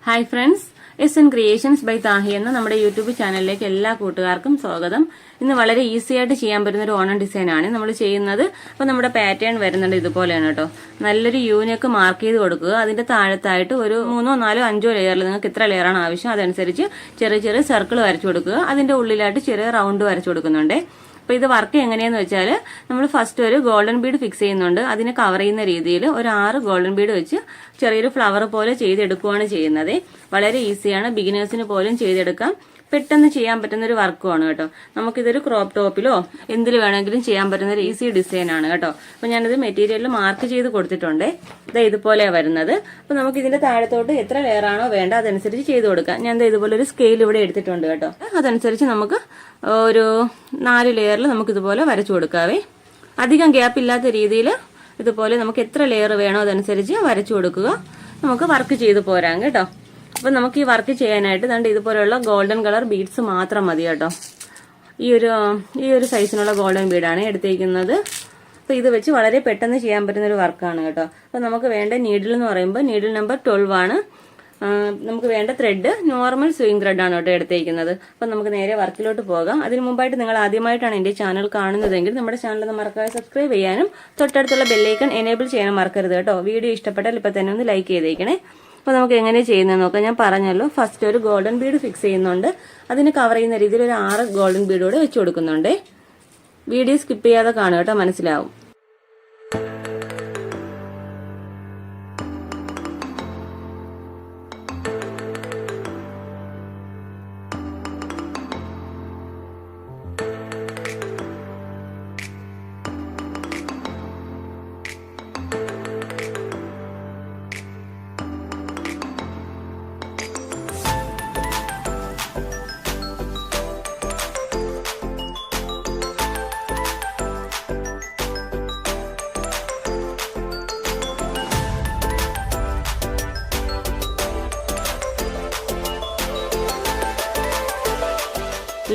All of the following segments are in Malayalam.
Hi friends, SN creations by Thahi എന്ന നമ്മുടെ യൂട്യൂബ് ചാനലിലേക്ക് എല്ലാ കൂട്ടുകാർക്കും സ്വാഗതം. ഇന്ന് വളരെ ഈസി ആയിട്ട് ചെയ്യാൻ പറ്റുന്ന ഒരു ഓണം ഡിസൈൻ ആണ് നമ്മൾ ചെയ്യുന്നത്. അപ്പോൾ നമ്മുടെ പാറ്റേൺ വരുന്നുണ്ട് ഇതുപോലെയാണ് കേട്ടോ. നല്ലൊരു യൂണിക്ക് മാർക്ക് ചെയ്ത് കൊടുക്കുക. അതിന്റെ താഴത്തായിട്ട് ഒരു 3, 4, 5 ലെയറിൽ നിങ്ങൾക്ക് എത്ര ലെയറാണ് ആവശ്യം അതനുസരിച്ച് ചെറിയ ചെറിയ സർക്കിൾ വരച്ചു കൊടുക്കുക. അതിന്റെ ഉള്ളിലായിട്ട് ചെറിയ റൗണ്ട് വരച്ചു കൊടുക്കുന്നുണ്ട്. അപ്പോൾ ഇത് വർക്ക് എങ്ങനെയാന്ന് വെച്ചാൽ നമ്മൾ ഫസ്റ്റ് ഒരു ഗോൾഡൻ ബീഡ് ഫിക്സ് ചെയ്യുന്നുണ്ട്. അതിനെ കവർ ചെയ്യുന്ന രീതിയിൽ ഒരു 6 ഗോൾഡൻ ബീഡ് വെച്ച് ചെറിയൊരു ഫ്ലവർ പോലെ ചെയ്തെടുക്കുകയാണ് ചെയ്യുന്നത്. വളരെ ഈസിയാണ്, ബിഗിനേഴ്സിന് പോലും ചെയ്തെടുക്കാം. പെട്ടെന്ന് ചെയ്യാൻ പറ്റുന്ന ഒരു വർക്കുമാണ് കേട്ടോ. നമുക്കിതൊരു ക്രോപ്പ് ടോപ്പിലോ എന്തിൽ വേണമെങ്കിലും ചെയ്യാൻ പറ്റുന്ന ഒരു ഈസി ഡിസൈൻ ആണ് കേട്ടോ. അപ്പൊ ഞാനിത് മെറ്റീരിയലിൽ മാർക്ക് ചെയ്ത് കൊടുത്തിട്ടുണ്ട്. ഇതുപോലെയാണ് വരുന്നത്. അപ്പൊ നമുക്ക് ഇതിന്റെ താഴത്തോട്ട് എത്ര ലെയർ ആണോ വേണ്ട അതനുസരിച്ച് ചെയ്ത് കൊടുക്കാം. ഞാൻ ഇതുപോലെ ഒരു സ്കെയിൽ ഇവിടെ എടുത്തിട്ടുണ്ട് കേട്ടോ. അതനുസരിച്ച് നമുക്ക് ഒരു 4 ലെയറിൽ നമുക്ക് ഇതുപോലെ വരച്ചു കൊടുക്കാവേ. അധികം ഗ്യാപ്പ് ഇല്ലാത്ത രീതിയിൽ ഇതുപോലെ നമുക്ക് എത്ര ലെയർ വേണോ അതനുസരിച്ച് വരച്ചു കൊടുക്കുക. നമുക്ക് വർക്ക് ചെയ്ത് പോരാം കേട്ടോ. അപ്പൊ നമുക്ക് ഈ വർക്ക് ചെയ്യാനായിട്ട് ദാണ്ട് ഇതുപോലെയുള്ള ഗോൾഡൻ കളർ ബീഡ്സ് മാത്രം മതി കേട്ടോ. ഈ ഒരു സൈസിനുള്ള ഗോൾഡൻ ബീഡാണ് എടുത്തേക്കുന്നത്. അപ്പൊ ഇത് വെച്ച് വളരെ പെട്ടെന്ന് ചെയ്യാൻ പറ്റുന്ന ഒരു വർക്കാണ് കേട്ടോ. അപ്പൊ നമുക്ക് വേണ്ട നീഡിൽ എന്ന് പറയുമ്പോൾ നീഡിൽ നമ്പർ 12 ആണ്. നമുക്ക് വേണ്ട ത്രെഡ് നോർമൽ സ്വിംഗ് ത്രെഡ് ആണ് കേട്ടോ എടുത്തേക്കുന്നത്. അപ്പൊ നമുക്ക് നേരെ വർക്കിലോട്ട് പോകാം. അതിന് മുമ്പായിട്ട് നിങ്ങൾ ആദ്യമായിട്ടാണ് എന്റെ ചാനൽ കാണുന്നതെങ്കിൽ നമ്മുടെ ചാനൽ ഒന്ന് മറക്കാതെ സബ്സ്ക്രൈബ് ചെയ്യാനും തൊട്ടടുത്തുള്ള ബെല്ലൈക്കൺ എനേബിൾ ചെയ്യാനും മറക്കരുത് കേട്ടോ. വീഡിയോ ഇഷ്ടപ്പെട്ടാൽ ഇപ്പൊ തന്നെ ഒന്ന് ലൈക്ക് ചെയ്തേക്കണേ. അപ്പൊ നമുക്ക് എങ്ങനെ ചെയ്യുന്നത് നോക്കാം. ഞാൻ പറഞ്ഞല്ലോ, ഫസ്റ്റ് ഒരു ഗോൾഡൻ ബീഡ് ഫിക്സ് ചെയ്യുന്നുണ്ട്. അതിന് കവർ ചെയ്യുന്ന രീതിയിൽ ഒരു 6 ഗോൾഡൻ ബീഡോടെ വെച്ച് കൊടുക്കുന്നുണ്ട്. വീഡിയോ സ്കിപ്പ് ചെയ്യാതെ കാണുക കേട്ടോ, മനസ്സിലാവും.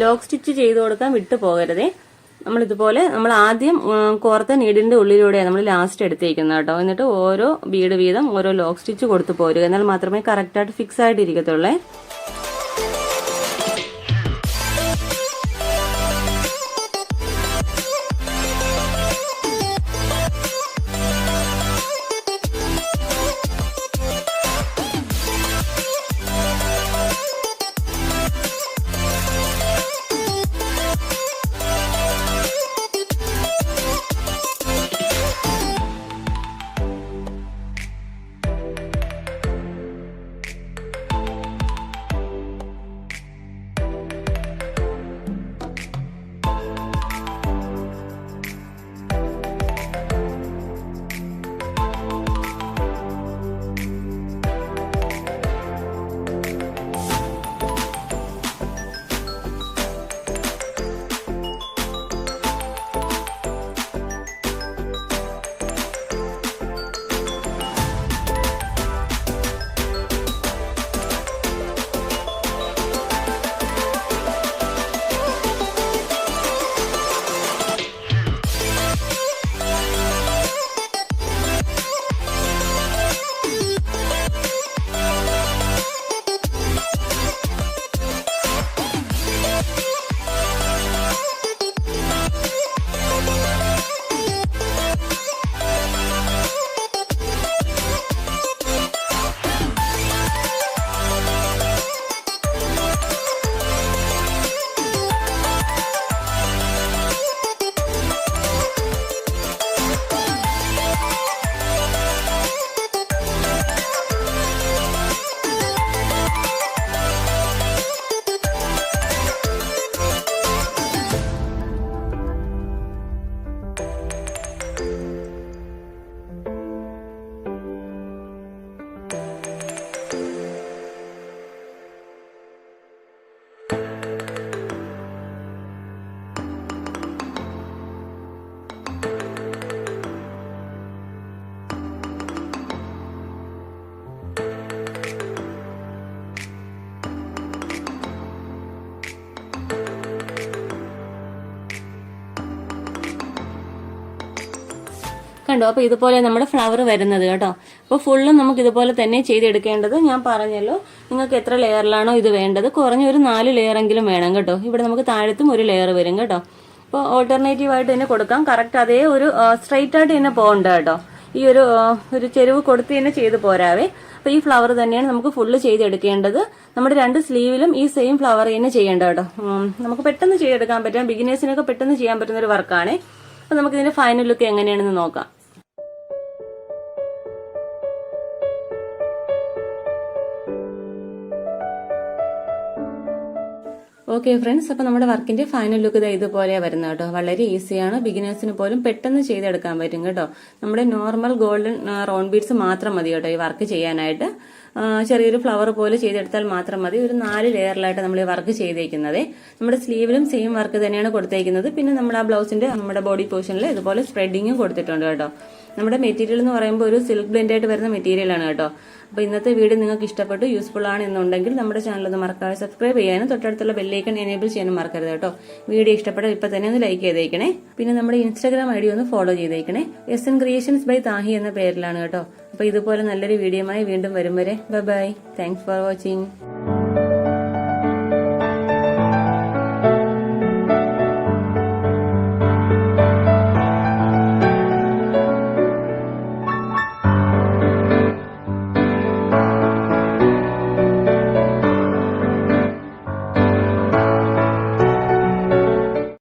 ലോക്ക് സ്റ്റിച്ച് ചെയ്ത് കൊടുക്കാൻ വിട്ടു പോകരുതേ. നമ്മൾ ആദ്യം കോർത്ത നീഡിന്റെ ഉള്ളിലൂടെയാണ് നമ്മൾ ലാസ്റ്റ് എടുത്തേക്കുന്നത് കേട്ടോ. എന്നിട്ട് ഓരോ ബീഡ് വീതം ഓരോ ലോക്ക് സ്റ്റിച്ച് കൊടുത്തു പോരുക. എന്നാൽ മാത്രമേ കറക്റ്റായിട്ട് ഫിക്സ് ആയിട്ട് ഇരിക്കത്തുള്ളേ. കണ്ടോ? അപ്പൊ ഇതുപോലെ നമ്മുടെ ഫ്ലവർ വരുന്നത് കേട്ടോ. അപ്പോൾ ഫുള്ളും നമുക്ക് ഇതുപോലെ തന്നെ ചെയ്തെടുക്കേണ്ടത്. ഞാൻ പറഞ്ഞല്ലോ നിങ്ങൾക്ക് എത്ര ലെയറിലാണോ ഇത് വേണ്ടത്, കുറഞ്ഞ ഒരു 4 ലെയറെങ്കിലും വേണം കേട്ടോ. ഇവിടെ നമുക്ക് താഴത്തും ഒരു ലെയർ വരും കേട്ടോ. അപ്പോൾ ഓൾട്ടർനേറ്റീവ് ആയിട്ട് തന്നെ കൊടുക്കാം. കറക്റ്റ് അതേ ഒരു സ്ട്രൈറ്റ് ആയിട്ട് തന്നെ പോകണ്ട കേട്ടോ. ഈ ഒരു ചെരുവ് കൊടുത്ത് തന്നെ ചെയ്ത് പോരാവേ. അപ്പൊ ഈ ഫ്ലവർ തന്നെയാണ് നമുക്ക് ഫുള്ള് ചെയ്തെടുക്കേണ്ടത്. നമ്മുടെ 2 സ്ലീവിലും ഈ സെയിം ഫ്ലവർ തന്നെ ചെയ്യേണ്ട കേട്ടോ. നമുക്ക് പെട്ടെന്ന് ചെയ്തെടുക്കാൻ പറ്റാം, ബിഗിനേഴ്സിനൊക്കെ പെട്ടെന്ന് ചെയ്യാൻ പറ്റുന്ന ഒരു വർക്കാണ്. അപ്പൊ നമുക്ക് ഇതിന്റെ ഫൈനൽ ലുക്ക് എങ്ങനെയാണെന്ന് നോക്കാം. ഓക്കെ ഫ്രണ്ട്സ്, അപ്പൊ നമ്മുടെ വർക്കിന്റെ ഫൈനൽ ലുക്ക് ഇതുപോലെയാണ് വരുന്നത് കേട്ടോ. വളരെ ഈസിയാണ്, ബിഗിനേഴ്സിന് പോലും പെട്ടെന്ന് ചെയ്തെടുക്കാൻ പറ്റും കേട്ടോ. നമ്മുടെ നോർമൽ ഗോൾഡൻ റൗണ്ട് ബീഡ്സ് മാത്രം മതി കേട്ടോ ഈ വർക്ക് ചെയ്യാനായിട്ട്. ചെറിയൊരു ഫ്ലവർ പോലെ ചെയ്തെടുത്താൽ മാത്രം മതി. ഒരു 4 ലെയറിലായിട്ട് നമ്മൾ ഈ വർക്ക് ചെയ്തേക്കുന്നത്. നമ്മുടെ സ്ലീവിലും സെയിം വർക്ക് തന്നെയാണ് കൊടുത്തേക്കുന്നത്. പിന്നെ നമ്മുടെ ആ ബ്ലൗസിന്റെ നമ്മുടെ ബോഡി പോർഷനിൽ ഇതുപോലെ സ്പ്രെഡിങ്ങും കൊടുത്തിട്ടുണ്ട് കേട്ടോ. നമ്മുടെ മെറ്റീരിയൽ എന്ന് പറയുമ്പോൾ ഒരു സിൽക്ക് ബ്ലെൻഡ് ആയിട്ട് വരുന്ന മെറ്റീരിയലാണ് കേട്ടോ. അപ്പോൾ ഇന്നത്തെ വീഡിയോ നിങ്ങൾക്ക് ഇഷ്ടപ്പെട്ടു, യൂസ്ഫുൾ ആണ് എന്നുണ്ടെങ്കിൽ നമ്മുടെ ചാനൽ ഒന്ന് മറക്കാതെ സബ്സ്ക്രൈബ് ചെയ്യാനും തൊട്ടടുത്തുള്ള ബെല്ലൈക്കൺ എനേബിൾ ചെയ്യാനും മറക്കരുത് കേട്ടോ. വീഡിയോ ഇഷ്ടപ്പെട്ടാൽ ഇപ്പൊ തന്നെ ഒന്ന് ലൈക്ക് ചെയ്തേക്കണേ. പിന്നെ നമ്മുടെ ഇൻസ്റ്റാഗ്രാം ഐഡി ഒന്ന് ഫോളോ ചെയ്തേക്കണേ. SN ക്രിയേഷൻസ് ബൈ താഹി എന്ന പേരിലാണ് കേട്ടോ. അപ്പോൾ ഇതുപോലെ നല്ലൊരു വീഡിയോയുമായി വീണ്ടും വരും വരെ ബൈ. Thanks for watching.